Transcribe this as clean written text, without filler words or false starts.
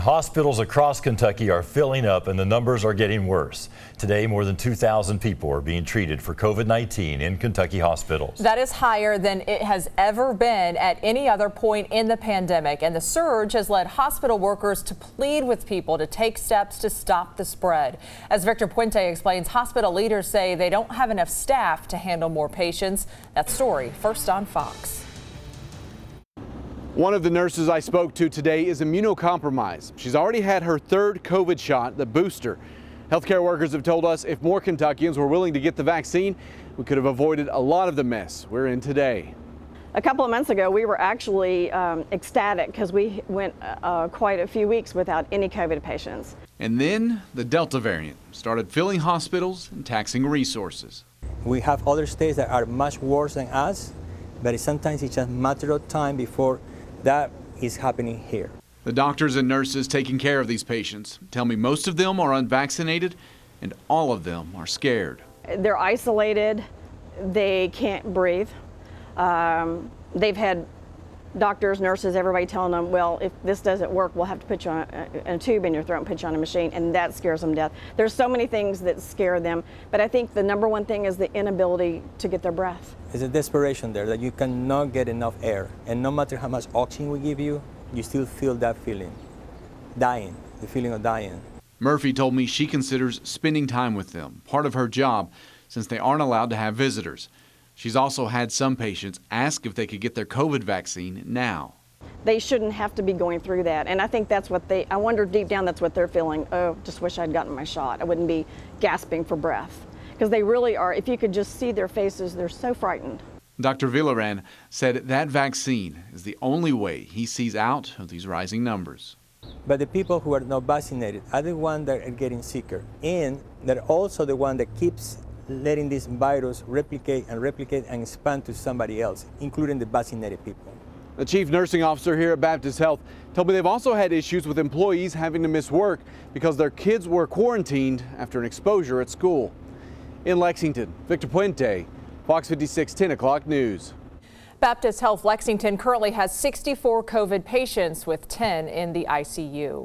Hospitals across Kentucky are filling up and the numbers are getting worse. Today, more than 2,000 people are being treated for COVID-19 in Kentucky hospitals. That is higher than it has ever been at any other point in the pandemic. And the surge has led hospital workers to plead with people to take steps to stop the spread. As Victor Puente explains, hospital leaders say they don't have enough staff to handle more patients. That story first on Fox. One of the nurses I spoke to today is immunocompromised. She's already had her third COVID shot, the booster. Healthcare workers have told us if more Kentuckians were willing to get the vaccine, we could have avoided a lot of the mess we're in today. A couple of months ago, we were actually ecstatic because we went quite a few weeks without any COVID patients. And then the Delta variant started filling hospitals and taxing resources. We have other states that are much worse than us, but sometimes it's just a matter of time before that is happening here. The doctors and nurses taking care of these patients tell me most of them are unvaccinated and all of them are scared. They're isolated, they can't breathe. They've had doctors, nurses, everybody telling them, well, if this doesn't work, we'll have to put you on a tube in your throat and put you on a machine, and that scares them to death. There's so many things that scare them, but I think the number one thing is the inability to get their breath. There's a desperation there that you cannot get enough air, and no matter how much oxygen we give you, you still feel that feeling, dying, the feeling of dying. Murphy told me she considers spending time with them part of her job since they aren't allowed to have visitors. She's also had some patients ask if they could get their COVID vaccine now. They shouldn't have to be going through that, and I think that's what I wonder deep down that's what they're feeling. Oh, just wish I'd gotten my shot. I wouldn't be gasping for breath. Because they really are, if you could just see their faces, they're so frightened. Dr. Villaran said that vaccine is the only way he sees out of these rising numbers. But the people who are not vaccinated are the ones that are getting sicker, and they're also the one that keeps letting this virus replicate and expand to somebody else, including the vaccinated people. The chief nursing officer here at Baptist Health told me they've also had issues with employees having to miss work because their kids were quarantined after an exposure at school. In Lexington, Victor Puente, Fox 56 10 o'clock news. Baptist Health Lexington currently has 64 COVID patients with 10 in the ICU.